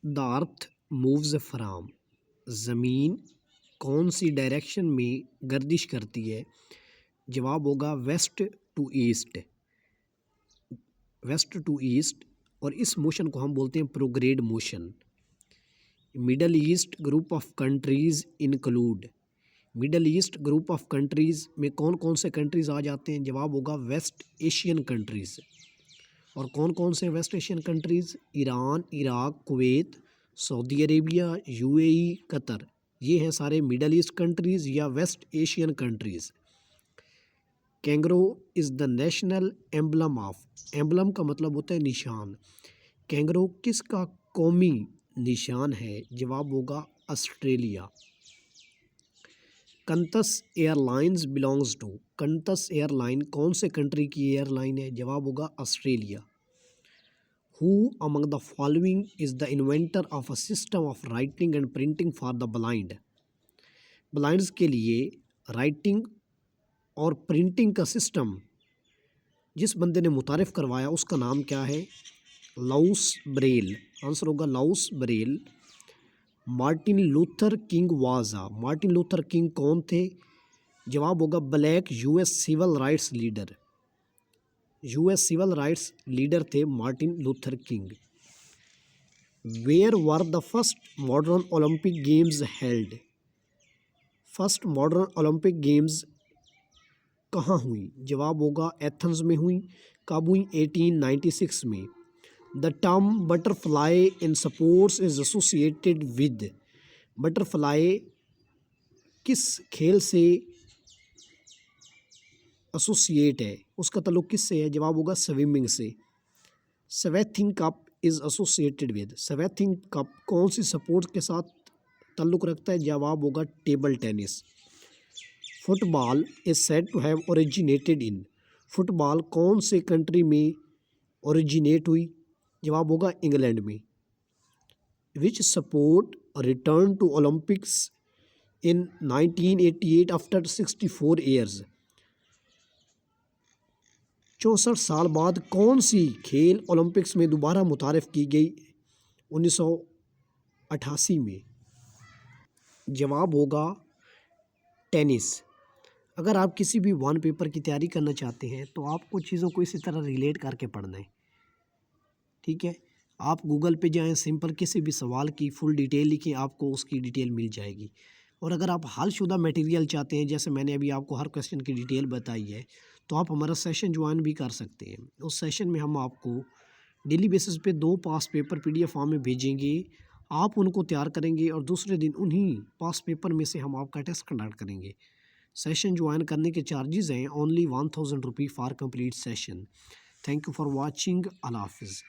The earth moves from, ज़मीन कौन सी direction में गर्दिश करती है? जवाब होगा west to east, west to east. और इस मोशन को हम बोलते हैं prograde motion. Middle east group of countries include, middle east group of countries में कौन कौन से कंट्रीज़ आ जाते हैं? जवाब होगा वेस्ट एशियन कंट्रीज़। और कौन कौन से west Asian countries? Iran, Iraq, Kuwait, Saudi Arabia, UAE, Qatar. ये हैं सारे मिडल ईस्ट कंट्रीज़ या west Asian countries. Kangaroo is the national emblem of, emblem का मतलब होता है निशान। कैंगरो किसका कौमी निशान है? जवाब होगा Australia. Qantas airlines belongs to, Qantas airline कौन से कंट्री की एयरलाइन है? जवाब होगा Australia. Who among the following is the inventor of a system of writing and printing for the blind, blinds के लिए राइटिंग और प्रिंटिंग का सिस्टम जिस बंदे ने मुतारिफ़ करवाया उसका नाम क्या है? Louis Braille. आंसर होगा Louis Braille. Martin Luther King was ah, Martin Luther King कौन थे? जवाब होगा black US civil rights leader, US civil rights leader थे Martin Luther King. Where were the first modern Olympic games held, first modern Olympic games कहाँ हुई? जवाब होगा Athens में हुई। कब हुई? 1896 में। The term butterfly in sports is associated with, butterfly किस खेल से एसोसिएट है, उसका ताल्लुक किससे है? जवाब होगा स्विमिंग से। Swaythling cup is associated with, Swaythling cup कौन सी स्पोर्ट्स के साथ ताल्लुक रखता है? जवाब होगा table tennis. Football is said to have originated in, football कौन से कंट्री में ओरिजिनेट हुई? जवाब होगा इंग्लैंड में। Which sport return to Olympics in 1988 after 64 years, 64 साल बाद कौन सी खेल ओलंपिक्स में दोबारा मुतारिफ़ की गई? 1988 में। जवाब होगा टेनिस। अगर आप किसी भी वन पेपर की तैयारी करना चाहते हैं तो आपको चीज़ों को इसी तरह रिलेट करके पढ़ना है, ठीक है। आप गूगल पे जाएं, सिंपल किसी भी सवाल की फुल डिटेल लिखें, आपको उसकी डिटेल मिल जाएगी। और अगर आप हलशुदा मटेरियल चाहते हैं, जैसे मैंने अभी आपको हर क्वेश्चन की डिटेल बताई है, तो आप हमारा सेशन ज्वाइन भी कर सकते हैं। उस सेशन में हम आपको डेली बेसिस पे 2 पास पेपर PDF फॉर्म में भेजेंगे, आप उनको तैयार करेंगे और दूसरे दिन उन्हीं पास पेपर में से हम आपका टेस्ट कंडक्ट करेंगे। सेशन ज्वाइन करने के चार्जेस हैं only 1000 rupee for complete session. Thank you for watching. अल्लाह हाफिज़।